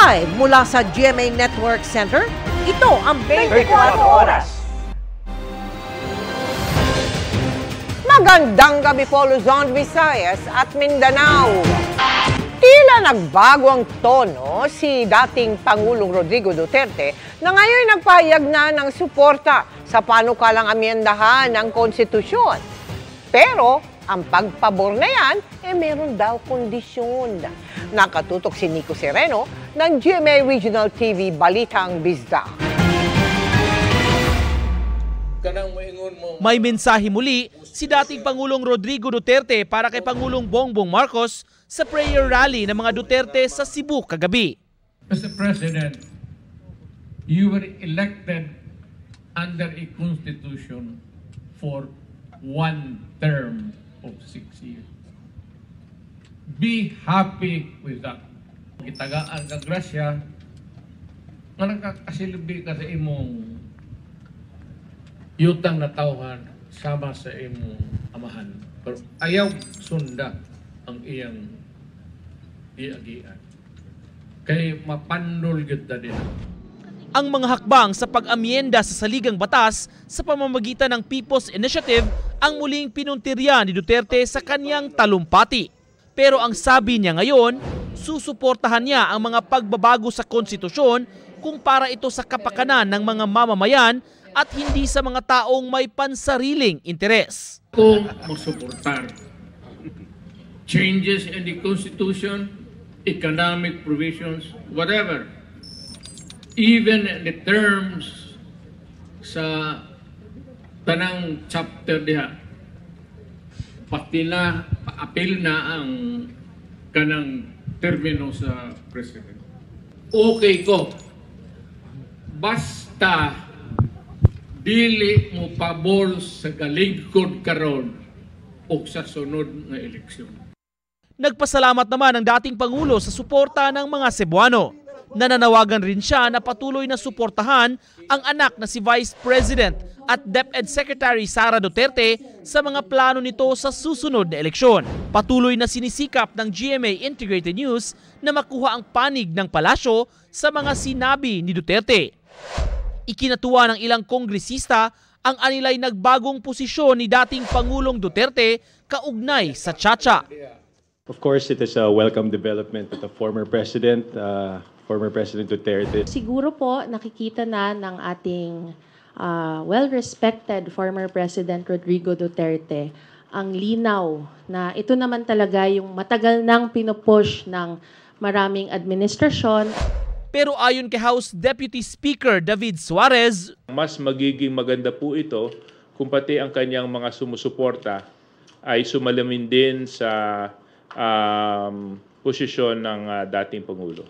Live mula sa GMA Network Center, ito ang 24 Oras. Magandang gabi po Luzon, Visayas at Mindanao. Tila nagbago ang tono si dating Pangulong Rodrigo Duterte na ngayon nagpahayag na ng suporta sa panukalang amyendahan ng konstitusyon. Pero ang pagpabor na yan, meron daw kondisyon. Nakatutok si Nico Sereno ng GMA Regional TV Balitang Bisdak. May mensahe muli si dating Pangulong Rodrigo Duterte para kay Pangulong Bongbong Marcos sa prayer rally ng mga Duterte sa Cebu kagabi. Mr. President, you were elected under a constitution for one term of 6 years. Be happy with that. Itagaan ka grasya nga nagkakasilbi ka sa imong yutang na tawhan sama sa imong amahan. Pero ayaw sunda ang iyang iagian. Kay mapandol ganda din. Ang mga hakbang sa pag-amyenda sa saligang batas sa pamamagitan ng People's Initiative ang muling pinuntirya ni Duterte sa kanyang talumpati. Pero ang sabi niya ngayon, susuportahan niya ang mga pagbabago sa konstitusyon kung para ito sa kapakanan ng mga mamamayan at hindi sa mga taong may pansariling interes. Kung masuportar changes in the Constitution, economic provisions, whatever, even in the terms sa tanang chapter diha, pati na pa-appeal na ang kanang termino sa President. Okay ko. Basta dili mo pabor sa galingkod karon o sa sunod na eleksyon. Nagpasalamat naman ang dating Pangulo sa suporta ng mga Cebuano. Nananawagan rin siya na patuloy na suportahan ang anak na si Vice President at DepEd Secretary Sara Duterte sa mga plano nito sa susunod na eleksyon. Patuloy na sinisikap ng GMA Integrated News na makuha ang panig ng palasyo sa mga sinabi ni Duterte. Ikinatuwa ng ilang kongresista ang anilay nagbagong posisyon ni dating Pangulong Duterte kaugnay sa Chacha. Of course, it is a welcome development that the former President Duterte. Siguro po nakikita na ng ating well-respected former President Rodrigo Duterte ang linaw na ito naman talaga yung matagal nang pinupush ng maraming administrasyon. Pero ayon kay House Deputy Speaker David Suarez, mas magiging maganda po ito kung pati ang kanyang mga sumusuporta ay sumalamin din sa posisyon ng dating Pangulo.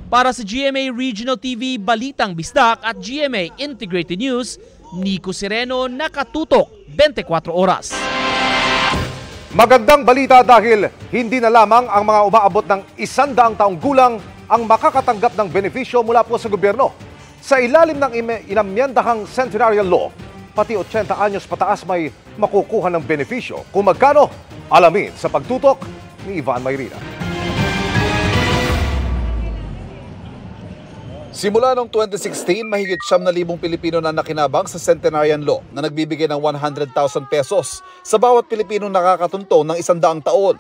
Para sa GMA Regional TV Balitang Bisdak at GMA Integrated News, Nico Sereno, nakatutok 24 oras. Magandang balita dahil hindi na lamang ang mga umaabot ng 100 taong gulang ang makakatanggap ng benepisyo mula po sa gobyerno. Sa ilalim ng inamyendahang Centenarial Law, pati 80 anyos pataas may makukuha ng benepisyo. Kung magkano, alamin sa pagtutok ni Ivan Mayrina. Simula noong 2016, mahigit 7,000 Pilipino na nakinabang sa Centenarian Law na nagbibigay ng 100,000 pesos sa bawat Pilipinong nakakatuntong ng 100 taon.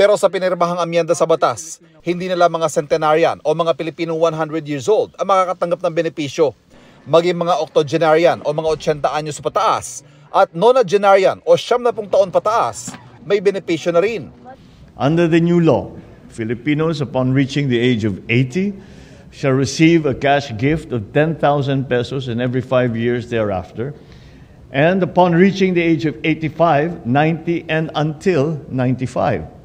Pero sa pinirmahang amyenda sa batas, hindi nila mga centenarian o mga Pilipinong 100 years old ang makakatanggap ng benepisyo. Maging mga octogenarian o mga 80 anyos pataas at nonagenarian o 70 taon pataas, may benepisyo na rin. Under the new law, Filipinos upon reaching the age of 80 shall receive a cash gift of 10,000 pesos in every 5 years thereafter. And upon reaching the age of 85, 90, and until 95.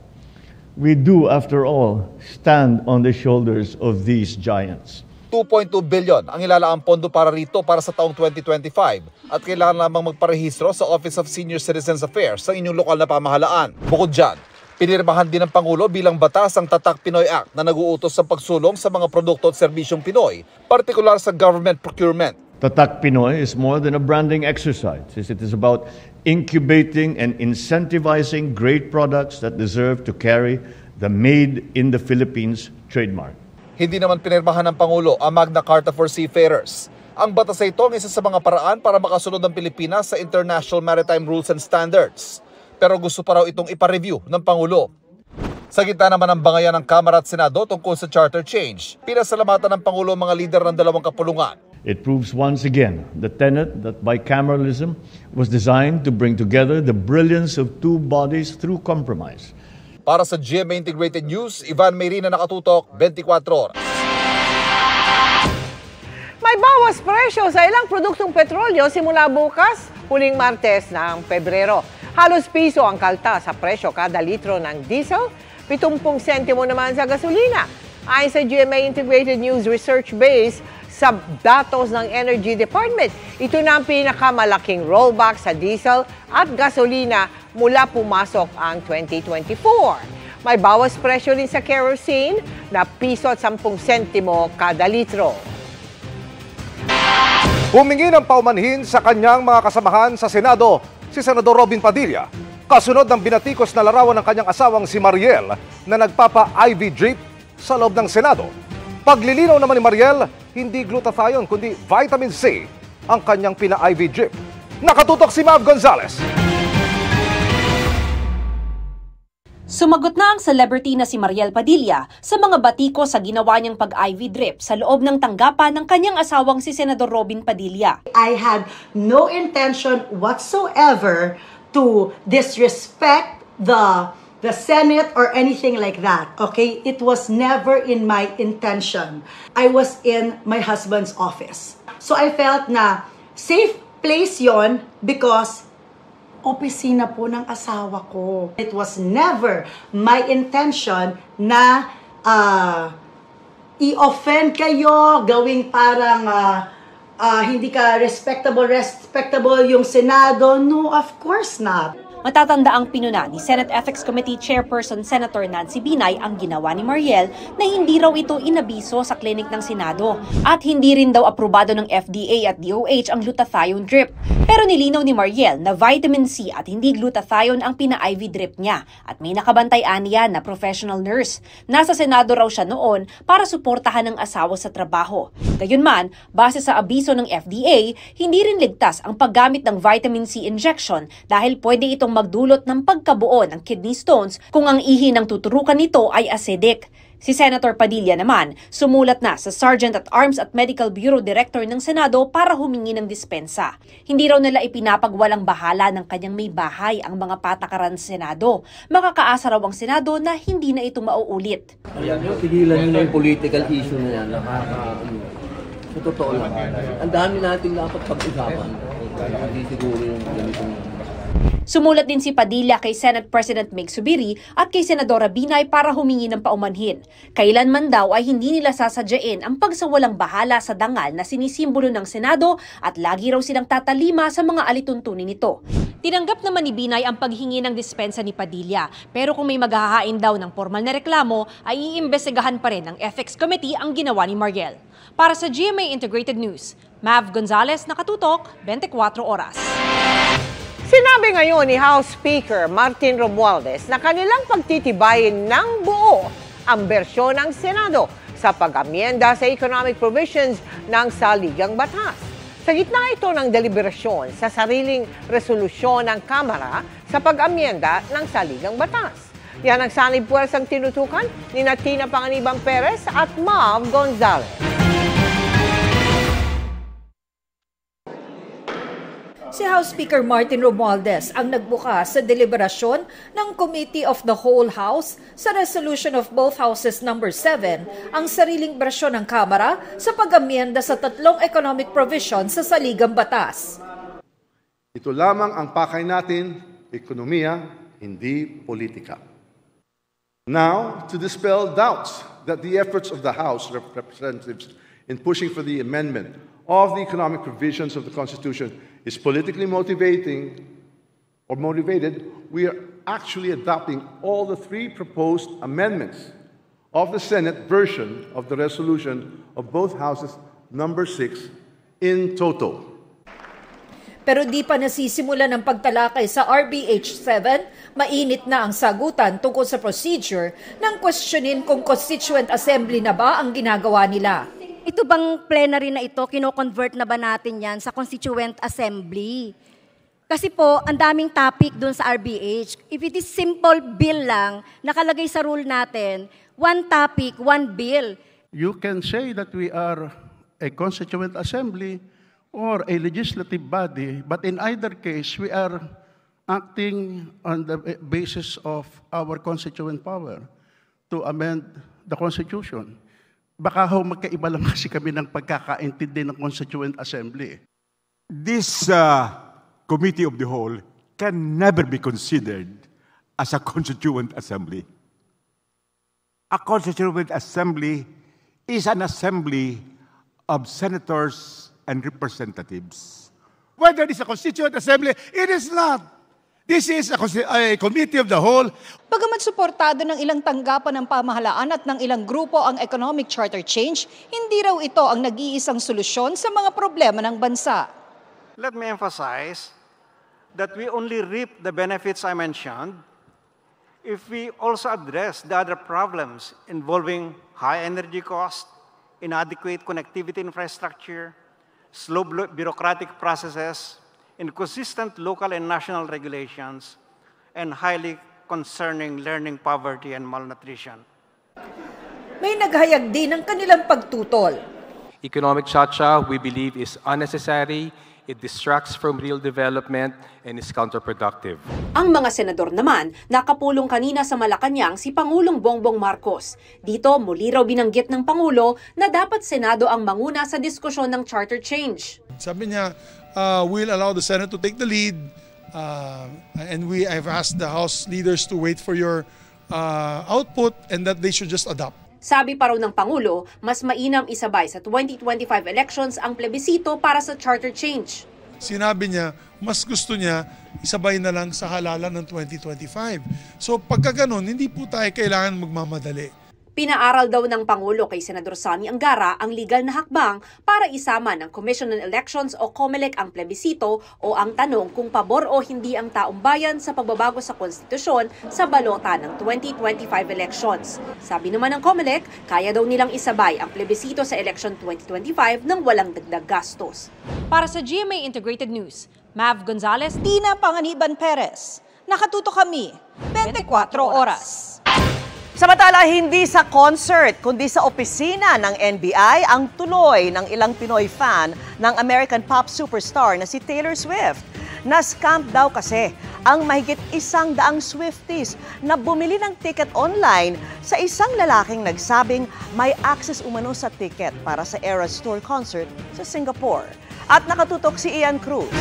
We do, after all, stand on the shoulders of these giants. 2.2 billion ang ilalaang pondo para rito para sa taong 2025 at kailangan lamang magparehistro sa Office of Senior Citizens Affairs sa inyong lokal na pamahalaan. Bukod dyan, pinirmahan din ng Pangulo bilang batas ang Tatak Pinoy Act na nag-uutos sa pagsulong sa mga produkto at serbisyong Pinoy, partikular sa government procurement. Tatak Pinoy is more than a branding exercise. It is about incubating and incentivizing great products that deserve to carry the Made in the Philippines trademark. Hindi naman pinirmahan ng Pangulo ang Magna Carta for Seafarers. Ang batas ito ang isa sa mga paraan para makasunod ang Pilipinas sa International Maritime Rules and Standards. Pero gusto pa raw itong ipa-review ng Pangulo. Sa gitna naman ng bangayan ng Kamara at Senado tungkol sa charter change, pinasalamatan ng Pangulo ang mga lider ng dalawang kapulungan. It proves once again the tenet that bicameralism was designed to bring together the brilliance of two bodies through compromise. Para sa GMA Integrated News, Ivan Mayrina, nakatutok, 24 oras. May bawas presyo sa ilang produktong petrolyo simula bukas, huling Martes ng Pebrero. Halos piso ang kalta sa presyo kada litro ng diesel, 70 sentimo naman sa gasolina. Ayon sa GMA Integrated News Research Base, sa datos ng Energy Department, ito na ang pinakamalaking rollback sa diesel at gasolina mula pumasok ang 2024. May bawas presyo rin sa kerosene na piso at 10 sentimo kada litro. Humingi ng paumanhin sa kanyang mga kasamahan sa Senado si Senador Robin Padilla, kasunod ng binatikos na larawan ng kanyang asawang si Mariel na nagpapa-IV drip sa loob ng Senado. Paglilinaw naman ni Mariel, hindi glutathione kundi vitamin C ang kanyang pina-IV drip. Nakatutok si Mav Gonzalez. Sumagot na ang celebrity na si Mariel Padilla sa mga batiko sa ginawa niyang pag-IV drip sa loob ng tanggapan ng kanyang asawang si Senador Robin Padilla. I had no intention whatsoever to disrespect the Senate or anything like that, okay? It was never in my intention. I was in my husband's office. So I felt na safe place yon because opisina po ng asawa ko. It was never my intention na i-offend kayo, gawing parang hindi ka respectable yung Senado. No, of course not. Matatanda ang pinuna ni Senate Ethics Committee Chairperson Senator Nancy Binay ang ginawa ni Mariel na hindi raw ito inabiso sa klinik ng Senado at hindi rin daw aprobado ng FDA at DOH ang glutathione drip. Pero nilinaw ni Mariel na vitamin C at hindi glutathione ang pina-IV drip niya at may nakabantay-an niya na professional nurse. Nasa Senado raw siya noon para suportahan ng asawa sa trabaho. Gayunman, base sa abiso ng FDA, hindi rin ligtas ang paggamit ng vitamin C injection dahil pwede itong magdulot ng pagkabuo ng kidney stones kung ang ihi ng tuturukan nito ay acidic. Si Senator Padilla naman, sumulat na sa Sergeant at Arms at Medical Bureau Director ng Senado para humingi ng dispensa. Hindi raw nila ipinapagwalang bahala ng kanyang may bahay ang mga patakaran sa Senado. Makakaasa raw ang Senado na hindi na ito mauulit. Ayan, pigilan nyo na yung political issue na yan. Sa totoo lang, ang dami natin dapat pag-usapan. Hindi siguro yung ganitong. Sumulat din si Padilla kay Senate President Mig Zubiri at kay Senadora Binay para humingi ng paumanhin. Kailanman daw ay hindi nila sasadyain ang pagsawalang bahala sa dangal na sinisimbolo ng Senado at lagi raw silang tatalima sa mga alituntunin nito. Tinanggap naman ni Binay ang paghingi ng dispensa ni Padilla, pero kung may maghahain daw ng formal na reklamo ay iimbestigahan pa rin ng Ethics Committee ang ginawa ni Mariel. Para sa GMA Integrated News, Mav Gonzalez, nakatutok, 24 oras. Sinabi ngayon ni House Speaker Martin Romualdez na kanilang pagtitibayin ng buo ang bersyon ng Senado sa pag-amyenda sa economic provisions ng saligang batas. Sa gitna ito ng deliberasyon sa sariling resolusyon ng Kamara sa pag-amyenda ng saligang batas. Yan ang sanib puwersang tinutukan ni Tina Panganiban Perez at Mav Gonzalez. Si House Speaker Martin Romualdez ang nagbukas sa deliberasyon ng Committee of the Whole House sa resolution of both houses number 7, ang sariling bersyon ng Kamara sa pag-amyenda sa 3 economic provisions sa saligang batas. Ito lamang ang pakay natin, ekonomiya, hindi politika. Now, to dispel doubts that the efforts of the House representatives in pushing for the amendment of the economic provisions of the Constitution is politically motivated, we are actually adopting all the 3 proposed amendments of the Senate version of the resolution of both houses number 6 in total. Pero di pa nasisimula ng pagtalakay sa RBH 7, mainit na ang sagutan tungkol sa procedure ng questionin kung Constituent Assembly na ba ang ginagawa nila. Ito bang plenary na ito, kino-convert na ba natin yan sa Constituent Assembly? Kasi po, ang daming topic dun sa RBH. If it is simple bill lang, nakalagay sa rule natin, one topic, one bill. You can say that we are a Constituent Assembly or a legislative body, but in either case, we are acting on the basis of our constituent power to amend the Constitution. Baka magkaiba lang kasi kami ng pagkakaintindi ng Constituent Assembly. This Committee of the Whole can never be considered as a Constituent Assembly. A Constituent Assembly is an assembly of senators and representatives. Whether it is a Constituent Assembly, it is not. This is a Committee of the Whole. Bagamat suportado ng ilang tanggapan ng pamahalaan at ng ilang grupo ang Economic Charter Change, hindi raw ito ang nag-iisang solusyon sa mga problema ng bansa. Let me emphasize that we only reap the benefits I mentioned if we also address the other problems involving high energy cost, inadequate connectivity infrastructure, slow bureaucratic processes, inconsistent local and national regulations, and highly concerning learning poverty and malnutrition. May naghayag din ng kanilang pagtutol. Economic chacha, we believe, is unnecessary. It distracts from real development and is counterproductive. Ang mga senador naman, nakapulong kanina sa Malacanang si Pangulong Bongbong Marcos. Dito, muli raw binanggit ng Pangulo na dapat Senado ang manguna sa diskusyon ng charter change. Sabi niya, we'll allow the Senate to take the lead and I've asked the House leaders to wait for your output and that they should just adopt. Sabi pa raw ng Pangulo, mas mainam isabay sa 2025 elections ang plebisito para sa charter change. Sinabi niya, mas gusto niya isabay na lang sa halalan ng 2025. So pagka ganun, hindi po tayo kailangan magmamadali. Pinaaral daw ng Pangulo kay Senador Sammy Angara ang legal na hakbang para isama ng Commission on Elections o COMELEC ang plebisito o ang tanong kung pabor o hindi ang taong bayan sa pagbabago sa konstitusyon sa balota ng 2025 elections. Sabi naman ng COMELEC, kaya daw nilang isabay ang plebisito sa election 2025 nang walang dagdag gastos. Para sa GMA Integrated News, Mav Gonzalez, Tina Panganiban Perez. Nakatuto kami 24 oras. Samantala, hindi sa concert, kundi sa opisina ng NBI ang tuloy ng ilang Pinoy fan ng American pop superstar na si Taylor Swift. Na-scam daw kasi ang mahigit 100 Swifties na bumili ng ticket online sa isang lalaking nagsabing may access umano sa ticket para sa Eras Tour concert sa Singapore. At nakatutok si Ian Cruz.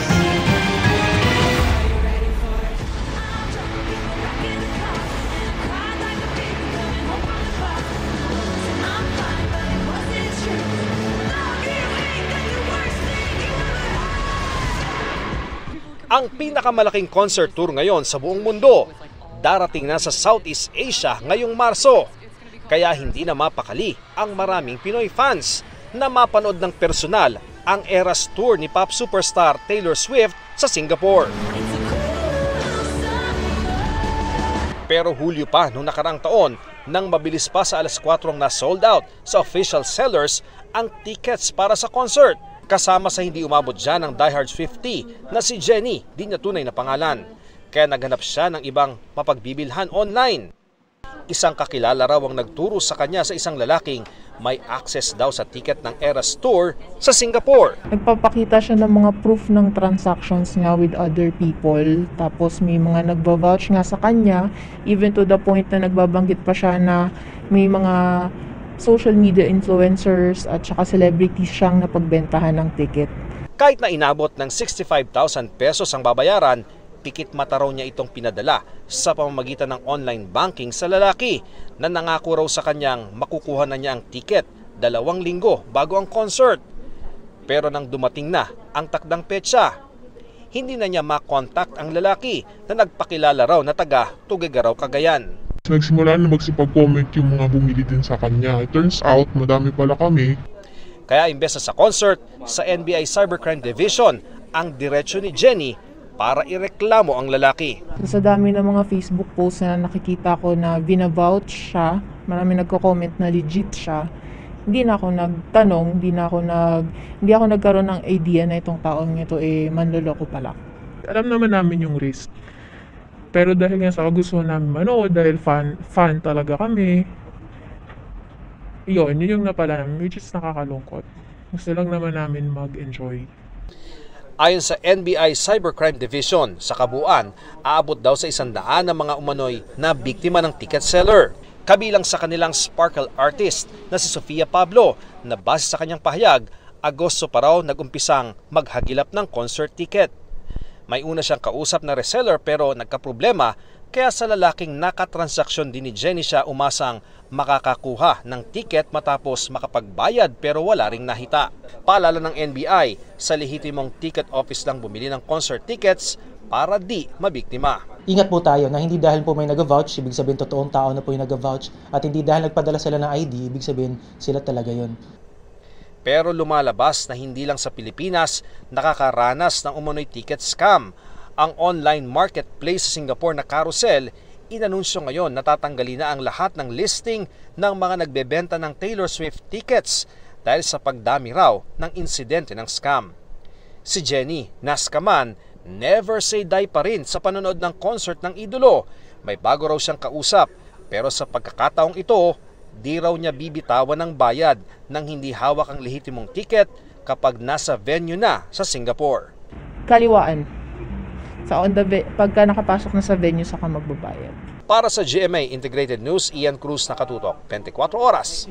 Ang pinakamalaking concert tour ngayon sa buong mundo, darating na sa Southeast Asia ngayong Marso. Kaya hindi na mapakali ang maraming Pinoy fans na mapanood ng personal ang Eras Tour ni pop superstar Taylor Swift sa Singapore. Pero Hulyo pa noong nakaraang taon, nang mabilis pa sa 4:00 na sold out sa official sellers ang tickets para sa concert. Kasama sa hindi umabot dyan ng diehards 50 na si Jenny, di niya tunay na pangalan. Kaya naghanap siya ng ibang mapagbibilhan online. Isang kakilala raw ang nagturo sa kanya sa isang lalaking may access daw sa ticket ng Eras Tour sa Singapore. Nagpapakita siya ng mga proof ng transactions niya with other people. Tapos may mga nagbavouch nga sa kanya, even to the point na nagbabanggit pa siya na may mga social media influencers at saka celebrities siyang napagbentahan ng ticket. Kahit na inabot ng 65,000 pesos ang babayaran, pikit mata raw niya itong pinadala sa pamamagitan ng online banking sa lalaki na nangako raw sa kanyang makukuha na niya ang ticket 2 linggo bago ang concert. Pero nang dumating na ang takdang petsa, hindi na niya makontakt ang lalaki na nagpakilala raw na taga Tuguegarao, Cagayan. Nagsimula na magsipag-comment yung mga bumili din sa kanya. It turns out, madami pala kami. Kaya imbes na sa concert, sa NBI Cybercrime Division ang diretsyo ni Jenny para ireklamo ang lalaki. Sa dami ng mga Facebook posts na nakikita ko na vinavouch siya, marami nagko-comment na legit siya, hindi na ako nagtanong, hindi ako nagkaroon ng idea na itong taong ito manloloko pala. Alam naman namin yung risk. Pero dahil nga sa gusto namin manood, dahil fan talaga kami, yun yung napala namin, which is nakakalungkot. Gusto lang naman namin mag-enjoy. Ayon sa NBI Cybercrime Division, sa kabuuan, aabot daw sa 100 na mga umano'y na biktima ng ticket seller. Kabilang sa kanilang sparkle artist na si Sofia Pablo na base sa kanyang pahayag, Agosto pa raw nag-umpisang maghagilap ng concert ticket. May una siyang kausap na reseller pero nagkaproblema kaya sa lalaking nakatransaksyon din ni Jenny siya umasang makakakuha ng ticket matapos makapagbayad pero wala ring nahita. Paalala ng NBI, sa lehitimong ticket office lang bumili ng concert tickets para di mabiktima. Ingat po tayo na hindi dahil po may nag-vouch, ibig sabihin totoong tao na po yung nag-vouch, at hindi dahil nagpadala sila ng ID, ibig sabihin sila talaga yon. Pero lumalabas na hindi lang sa Pilipinas nakakaranas ng umano'y ticket scam. Ang online marketplace sa Singapore na Carousel, inanunsyo ngayon na tatanggalin na ang lahat ng listing ng mga nagbebenta ng Taylor Swift tickets dahil sa pagdami raw ng insidente ng scam. Si Jenny, naskaman, never say die pa rin sa panonood ng concert ng idolo. May bago raw siyang kausap, pero sa pagkakataong ito, di raw niya bibitawan ng bayad nang hindi hawak ang lehitimong ticket kapag nasa venue na sa Singapore. Kaliwaan. Pagka nakapasok na sa venue, saka magbabayad. Para sa GMA Integrated News, Ian Cruz, nakatutok, 24 oras.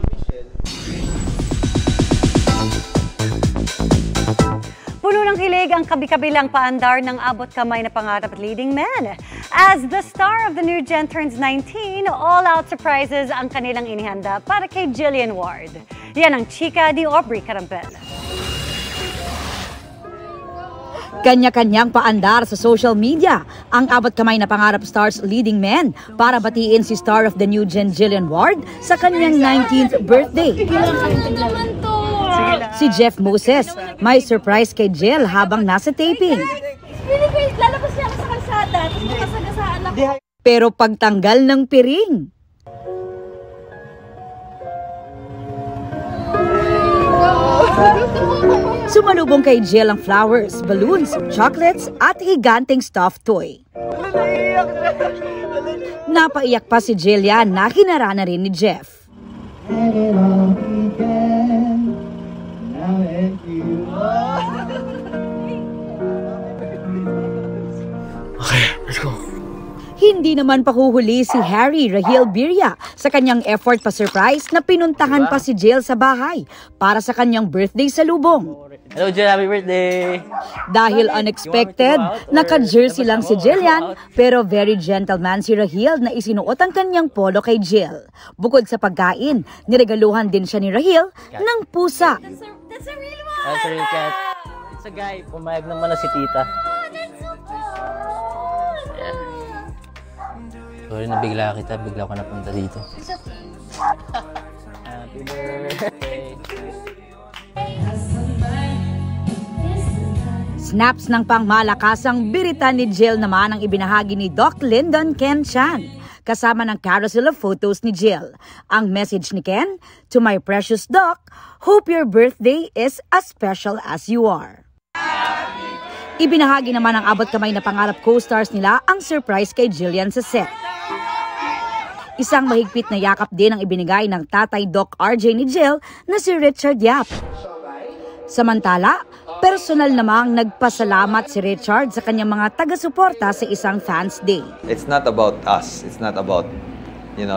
Puno ng kilig ang kabi-kabilang paandar ng abot kamay na pangarap leading men. As the star of the new gen turns 19, all-out surprises ang kanilang inihanda para kay Jillian Ward. Yan ang chika ni Aubrey Carampel. Kanya-kanyang paandar sa social media ang abot kamay na pangarap stars leading men para batiin si star of the new gen Jillian Ward sa kanyang 19th birthday. Si Jeff Moses may surprise kay Jill habang nasa taping. Lalabas niya ako sa kalsada, tapos makasagasaan ako. Pero pagtanggal ng piring, sumalubong kay Jill ang flowers, balloons, chocolates at higanteng stuffed toy. Napaiyak pa si Jillian na kinarana rin ni Jeff. Okay, let's go. Hindi naman pahuhuli si Harry Rahil Birya sa kanyang effort pa-surprise na pinuntahan pa si Jill sa bahay para sa kanyang birthday salubong. Hello Jill, happy birthday! Dahil unexpected, naka-jersey lang si Jillian pero very gentleman si Rahil na isinuot ang kanyang polo kay Jill. Bukod sa pagkain, niregaluhan din siya ni Rahil ng pusa. That's a real one! That's a real cat. It's a guy, pumayag naman na si tita. Sorry, nabigla kita. Bigla ko napunta dito. Happy birthday. Snaps ng pangmalakasang birita ni Jill naman ang ibinahagi ni Doc Lyndon Ken Chan kasama ng carousel of photos ni Jill. Ang message ni Ken, "To my precious Doc, hope your birthday is as special as you are." Ibinahagi naman ng abot kamay na pangarap co-stars nila ang surprise kay Jillian sa set. Isang mahigpit na yakap din ang ibinigay ng tatay Doc RJ ni Jill na si Richard Yap. Samantala, personal namang nagpasalamat si Richard sa kanyang mga taga-suporta sa isang fans day. It's not about us. It's not about,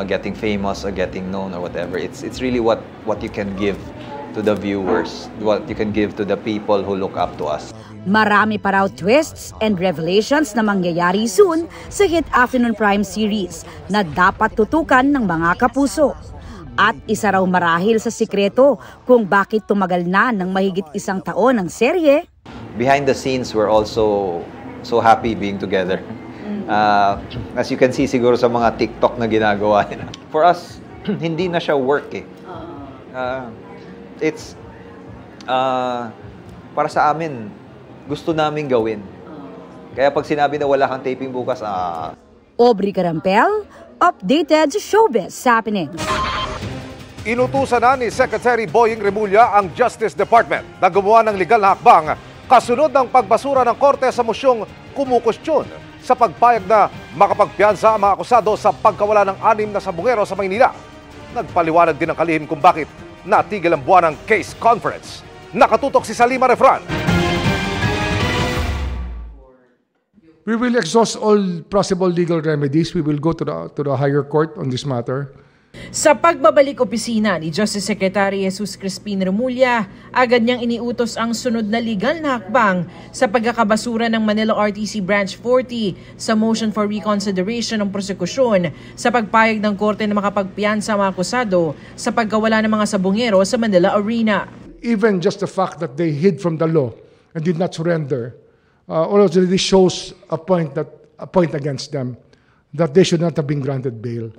getting famous or getting known or whatever. It's really what you can give to the viewers, what you can give to the people who look up to us. Marami pa raw twists and revelations na mangyayari soon sa hit Afternoon Prime series na dapat tutukan ng mga kapuso. At isa raw marahil sa sikreto kung bakit tumagal na ng mahigit 1 taon ang serye. Behind the scenes, we're also so happy being together. As you can see siguro sa mga TikTok na ginagawa nila. For us, hindi na siya work eh. It's para sa amin, gusto naming gawin. Kaya pag sinabi na wala kang taping bukas, Aubrey Carampel, updated sa showbiz happenings. Inutusan na ni Secretary Boying Remulla ang Justice Department na gumawa ng legal na hakbang kasunod ng pagbasura ng korte sa mosyong kumukwestiyon sa pagpayag na makapagpiyansa ang mga akusado sa pagkawala ng 6 na sabungero sa Maynila. Nagpaliwanag din ang kalihim kung bakit natigil ang buwan ng case conference. Nakatutok si Salima Refran. We will exhaust all possible legal remedies. We will go to the higher court on this matter. Sa pagbabalik opisina ni Justice Secretary Jesus Crispin Remulla, agad niyang iniutos ang sunod na legal na hakbang sa pagkakabasura ng Manila RTC Branch 40 sa motion for reconsideration ng prosekusyon sa pagpayag ng korte na makapagpiyansa ang mga akusado sa pagkawala ng mga sabungero sa Manila Arena. Even just the fact that they hid from the law and did not surrender already shows a point against them that they should not have been granted bail.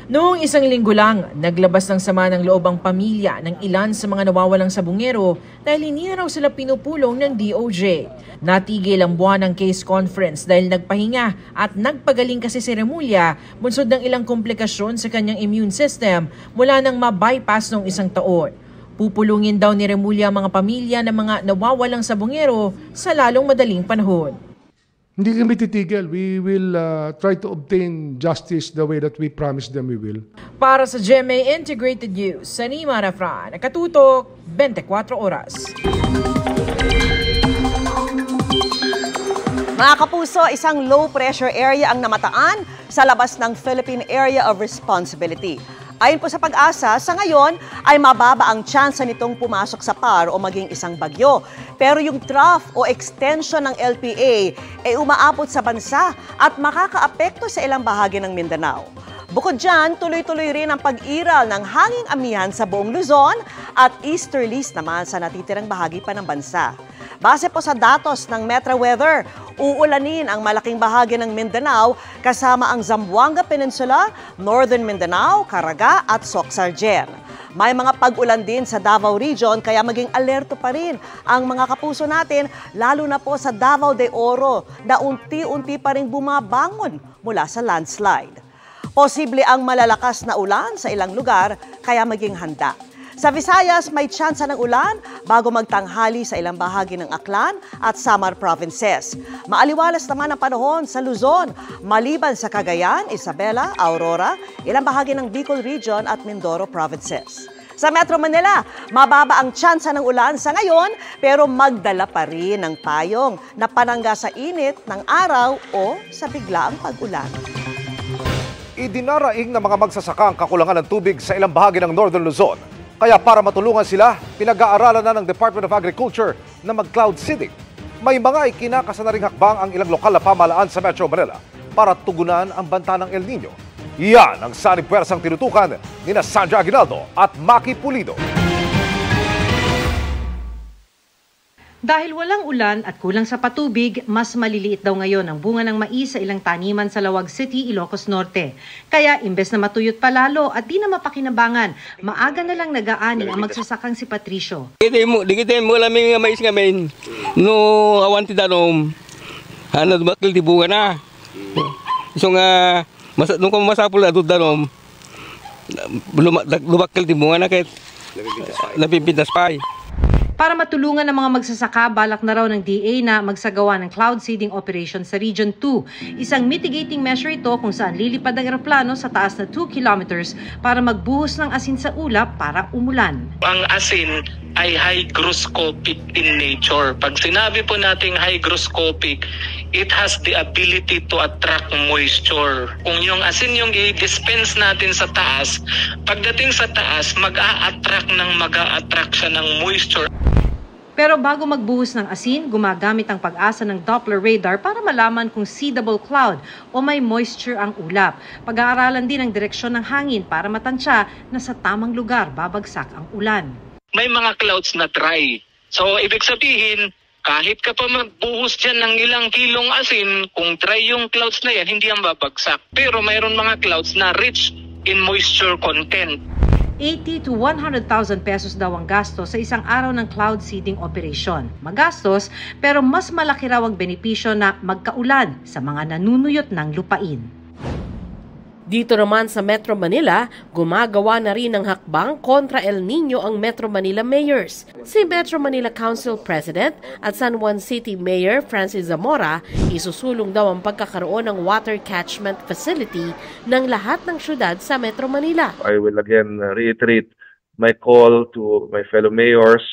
Noong 1 linggo lang, naglabas ng sama ng loob ang pamilya ng ilan sa mga nawawalang sabungero dahil hindi na raw sila pinupulong ng DOJ. Natigil ang buwan ng case conference dahil nagpahinga at nagpagaling kasi si Remulla bunsod ng ilang komplikasyon sa kanyang immune system mula nang ma-bypass noong 1 taon. Pupulungin daw ni Remulla ang mga pamilya ng mga nawawalang sabungero sa lalong madaling panahon. Hindi kami titigil. We will try to obtain justice the way that we promised them we will. Para sa GMA Integrated News, Salima Refran, nakatutok 24 oras. Mga kapuso, isang low-pressure area ang namataan sa labas ng Philippine Area of Responsibility. Ayon po sa Pag-asa, sa ngayon ay mababa ang tsansa nitong pumasok sa PAR o maging isang bagyo. Pero yung trough o extension ng LPA ay umaabot sa bansa at makakaapekto sa ilang bahagi ng Mindanao. Bukod dyan, tuloy-tuloy rin ang pag-iral ng hanging amihan sa buong Luzon at easterlies naman sa natitirang bahagi pa ng bansa. Base po sa datos ng Metro Weather, uulanin ang malaking bahagi ng Mindanao kasama ang Zamboanga Peninsula, Northern Mindanao, Caraga at Soc-Sargen. May mga pag-ulan din sa Davao Region kaya maging alerto pa rin ang mga kapuso natin lalo na po sa Davao de Oro na unti-unti pa rin bumabangon mula sa landslide. Posible ang malalakas na ulan sa ilang lugar kaya maging handa. Sa Visayas, may tsansa ng ulan bago magtanghali sa ilang bahagi ng Aklan at Samar provinces. Maaliwalas naman ang panahon sa Luzon, maliban sa Cagayan, Isabela, Aurora, ilang bahagi ng Bicol Region at Mindoro provinces. Sa Metro Manila, mababa ang tsansa ng ulan sa ngayon pero magdala pa rin ng payong na panangga sa init ng araw o sa biglaang pag-ulan. Idinaraing ng mga magsasaka ang kakulangan ng tubig sa ilang bahagi ng Northern Luzon. Kaya para matulungan sila, pinag-aaralan na ng Department of Agriculture na mag-cloud seeding. May mga ikinakasa na ring hakbang ang ilang lokal na pamahalaan sa Metro Manila para tugunan ang banta ng El Nino. Yan ang sanib pwersang tinutukan ni Sandra Aguinaldo at Maki Pulido. Dahil walang ulan at kulang sa patubig, mas maliliit daw ngayon ang bunga ng mais sa ilang taniman sa Lawag City, Ilocos Norte. Kaya imbes na matuyot palalo at di na mapakinabangan, maaga na lang nag-aani ang magsasakang si Patricio. Digit mo lamang mais ngamin. No awanti danom. Ano bakil di bunga na. So nga nung ko masapul na danom. Lubakil di bunga na kahit napipintas pa. Para matulungan ng mga magsasaka, balak na raw ng DA na magsagawa ng cloud seeding operation sa Region 2. Isang mitigating measure ito kung saan lilipad ang eroplano sa taas na 2 kilometers para magbuhos ng asin sa ulap para umulan. Ang asin ay hygroscopic in nature. Pag sinabi po nating hygroscopic, it has the ability to attract moisture. Kung yung asin yung i-dispense natin sa taas, pagdating sa taas, mag-a-attract siya ng moisture. Pero bago magbuhos ng asin, gumagamit ang Pag-asa ng Doppler radar para malaman kung seedable cloud o may moisture ang ulap. Pag-aaralan din ang direksyon ng hangin para matansya na sa tamang lugar babagsak ang ulan. May mga clouds na dry. So, ibig sabihin, kahit ka pa magbuhos dyan ng ilang kilong asin, kung dry yung clouds na yan, hindi yan babagsak. Pero mayroon mga clouds na rich in moisture content. 80 to 100,000 pesos daw ang gasto sa isang araw ng cloud seeding operation. Magastos, pero mas malaki raw ang benepisyo na magkaulan sa mga nanunuyot ng lupain. Dito naman sa Metro Manila, gumagawa na rin ng hakbang kontra El Nino ang Metro Manila mayors. Si Metro Manila Council President at San Juan City Mayor Francis Zamora, isusulong daw ang pagkakaroon ng water catchment facility ng lahat ng syudad sa Metro Manila. I will again reiterate my call to my fellow mayors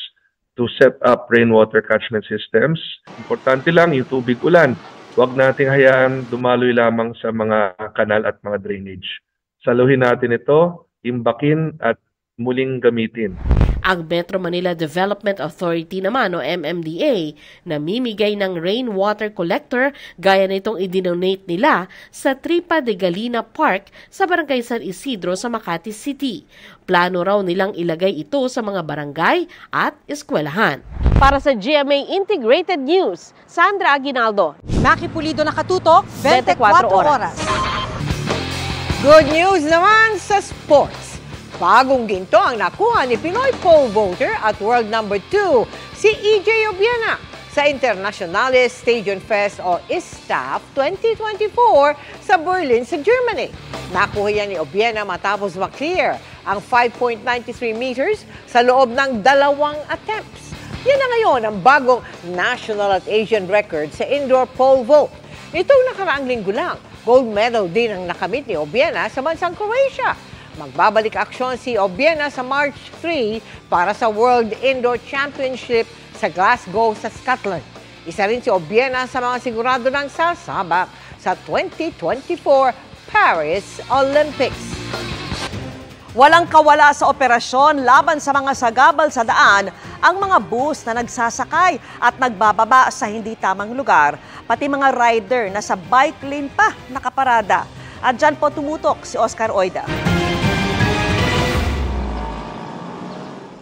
to set up rainwater catchment systems. Importante lang yung tubig ulan. Huwag nating hayaan dumaloy lamang sa mga kanal at mga drainage. Saluhin natin ito, imbakin at muling gamitin. Ang Metro Manila Development Authority naman o MMDA, namimigay ng rainwater collector gaya nitong idinonate nila sa Tripa de Galina Park sa Barangay San Isidro sa Makati City. Plano raw nilang ilagay ito sa mga barangay at eskwelahan. Para sa GMA Integrated News, Sandra Aguinaldo. Maki Pulido nakatutok, 24 oras. Good news naman sa sports. Bagong ginto ang nakuha ni Pinoy pole vaulter at world number 2, si EJ Obiena, sa Internationales Stadion Fest o ISTAF 2024 sa Berlin sa Germany. Nakuha yan ni Obiena matapos maklear ang 5.93 meters sa loob ng 2 attempts. Yan na ngayon ang bagong national at Asian record sa indoor pole vault. Nitong nakaraang linggo lang, gold medal din ang nakamit ni Obiena sa bansang Croatia. Magbabalik aksyon si Obiena sa March 3 para sa World Indoor Championship sa Glasgow sa Scotland. Isa rin si Obiena sa mga sigurado ng sasabak sa 2024 Paris Olympics. Walang kawala sa operasyon laban sa mga sagabal sa daan ang mga bus na nagsasakay at nagbababa sa hindi tamang lugar, pati mga rider na sa bike lane pa nakaparada. At dyan po tumutok si Oscar Oida.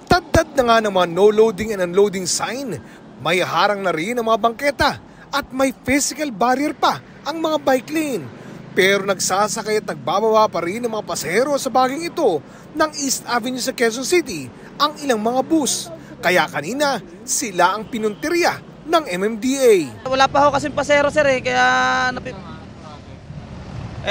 Tagdad na nga ng mga no-loading and unloading sign, may harang na rin ang mga bangketa at may physical barrier pa ang mga bike lane. Pero nagsasakay at nagbababa pa rin ang mga pasahero sa baging ito ng East Avenue sa Quezon City ang ilang mga bus. Kaya kanina, sila ang pinuntirya ng MMDA. Wala pa ho kasing pasahero sir kaya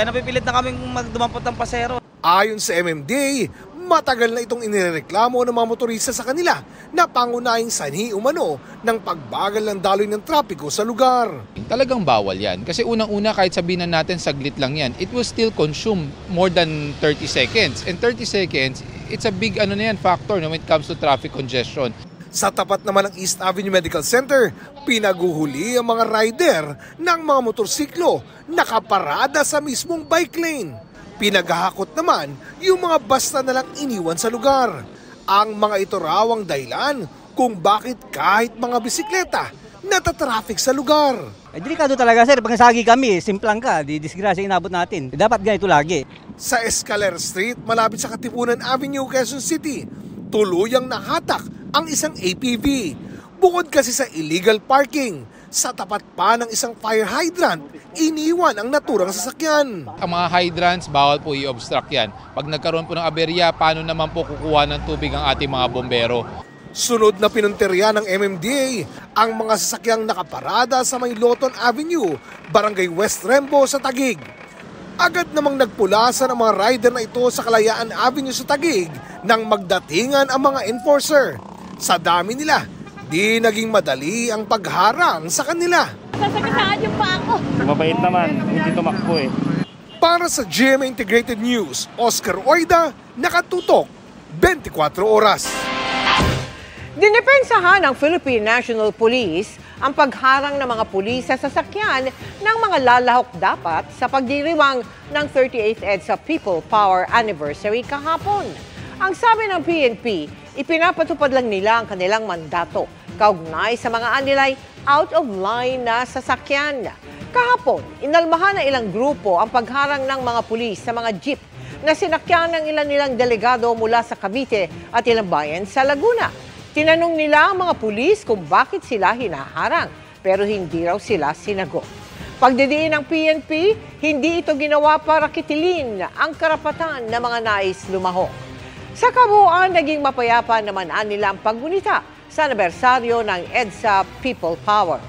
napipilit na kaming magdumampot ng pasahero. Ayon sa MMDA, matagal na itong inireklamo ng mga motorista sa kanila na pangunahing sanhi umano ng pagbagal ng daloy ng trapiko sa lugar. Talagang bawal yan. Kasi unang-una kahit sabihin na natin saglit lang yan, it will still consume more than 30 seconds. And 30 seconds, it's a big factor when it comes to traffic congestion. Sa tapat naman ng East Avenue Medical Center, pinaguhuli ang mga rider ng mga motorsiklo nakaparada sa mismong bike lane. Pinaghahakot naman yung mga basta nalang iniwan sa lugar. Ang mga ito raw ang dahilan kung bakit kahit mga bisikleta natatraffic sa lugar. Delikado talaga sir, pag nasagi kami, simplang ka, di disgrasya inabot natin. Dapat ganito lagi. Sa Escalera Street, malapit sa Katipunan Avenue, Quezon City, tuluyang nahatak ang isang APV. Bukod kasi sa illegal parking, sa tapat pa ng isang fire hydrant, iniwan ang naturang sasakyan. Ang mga hydrants, bawal po i-obstruct yan. Pag nagkaroon po ng aberya, paano naman po kukuha ng tubig ang ating mga bombero? Sunod na pinuntirya ng MMDA ang mga sasakyang nakaparada sa may Loton Avenue, Barangay West Rembo sa Taguig. Agad namang nagpulasan ang mga rider na ito sa Kalayaan Avenue sa Taguig nang magdatingan ang mga enforcer. Sa dami nila, di naging madali ang pagharang sa kanila. Sasagasaan yung pa ako. Mabait naman, hindi tumakbo eh. Para sa GMA Integrated News, Oscar Oida, nakatutok, 24 oras. Dinepensahan ng Philippine National Police ang pagharang ng mga pulis sa sasakyan ng mga lalahok dapat sa pagdiriwang ng 38th EDSA People Power Anniversary kahapon. Ang sabi ng PNP, ipinapatupad lang nila ang kanilang mandato kaugnay sa mga anilay out of line na sasakyan. Kahapon, inalmahan ng ilang grupo ang pagharang ng mga pulis sa mga jeep na sinakyan ng ilan nilang delegado mula sa Cavite at ilang bayan sa Laguna. Tinanong nila ang mga pulis kung bakit sila hinaharang, pero hindi raw sila sinagot. Pagdidiin ng PNP, hindi ito ginawa para kitilin ang karapatan ng mga nais lumahok. Sa kabuuan, naging mapayapa naman nila ang paggunita sa anibersaryo ng EDSA People Power.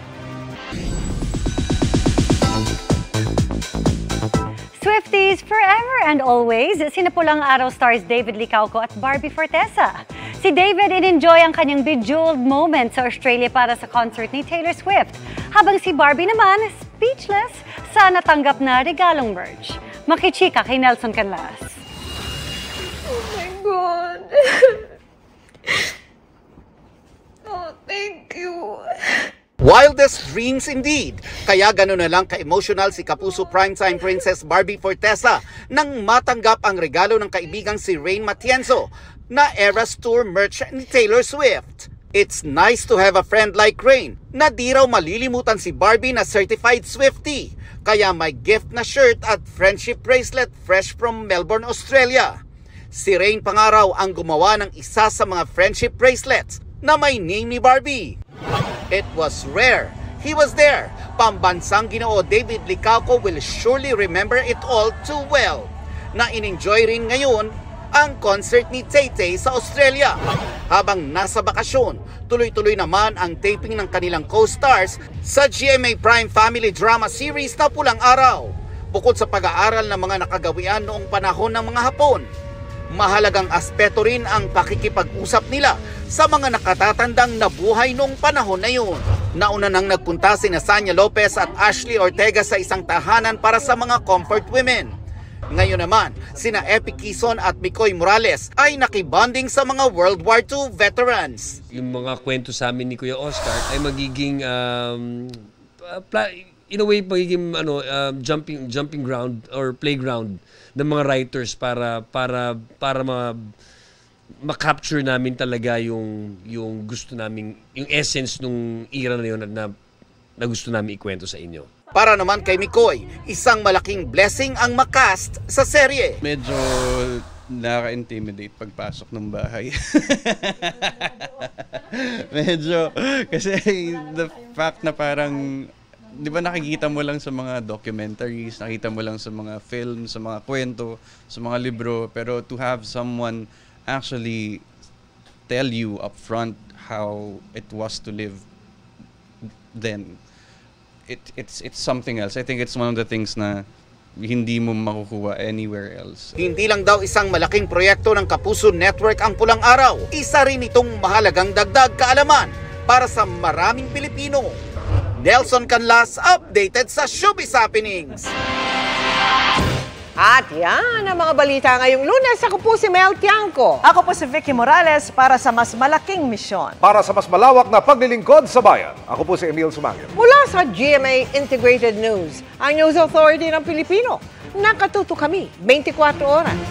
Swifties forever and always, sinapulang araw stars David Licauco at Barbie Fortesa. Si David in-enjoy ang kanyang bejeweled moment sa Australia para sa concert ni Taylor Swift, habang si Barbie naman speechless sa natanggap na regalong merch. Makichika kay Nelson Canlas. Oh my God! Oh, thank you! Wildest dreams indeed. Kaya gano'n na lang ka-emotional si Kapuso Primetime Princess Barbie Fortesa nang matanggap ang regalo ng kaibigang si Rain Matienzo na Eras Tour merch ni Taylor Swift. It's nice to have a friend like Rain na di raw malilimutan si Barbie na certified Swiftie. Kaya may gift na shirt at friendship bracelet fresh from Melbourne, Australia. Si Rain pangaraw ang gumawa ng isa sa mga friendship bracelets na may name ni Barbie. It was rare. He was there. Pambansang Ginoo David Licauco will surely remember it all too well. Na in-enjoy rin ngayon ang concert ni Tay-Tay sa Australia. Habang nasa bakasyon, tuloy-tuloy naman ang taping ng kanilang co-stars sa GMA Prime Family Drama Series na Pulang Araw. Bukod sa pag-aaral ng mga nakagawian noong panahon ng mga Hapon, mahalagang aspeto rin ang pakikipag-usap nila sa mga nakatatandang nabuhay noong panahon na yun. Nauna nang nagpunta sina Sanya Lopez at Ashley Ortega sa isang tahanan para sa mga comfort women. Ngayon naman, sina Epi Quezon at Mikoy Morales ay nakibonding sa mga World War II veterans. Yung mga kwento sa amin ni Kuya Oscar ay magiging in a way magiging jumping ground or playground ng mga writers para ma-capture namin talaga yung gusto namin, yung essence nung era na yun na gusto namin ikwento sa inyo. Para naman kay Mikoy, isang malaking blessing ang makast sa serye. Medyo nakaka-intimidate pagpasok ng bahay. Medyo, kasi the fact na parang, di ba nakikita mo lang sa mga documentaries, nakita mo lang sa mga films, sa mga kwento, sa mga libro, pero to have someone actually tell you up front how it was to live then, it's something else. I think it's one of the things na hindi mo makukuha anywhere else. Hindi lang daw isang malaking proyekto ng Kapuso Network ang Pulang Araw. Isa rin itong mahalagang dagdag kaalaman para sa maraming Pilipino. Nelson Canlas, updated sa Showbiz Happenings. At yan ang mga balita ngayong Lunes. Ako po si Mel Tiangco. Ako po si Vicky Morales para sa mas malaking misyon. Para sa mas malawak na paglilingkod sa bayan, ako po si Emil Sumangil. Mula sa GMA Integrated News, ang News Authority ng Pilipino. Nakatuto kami 24 oras.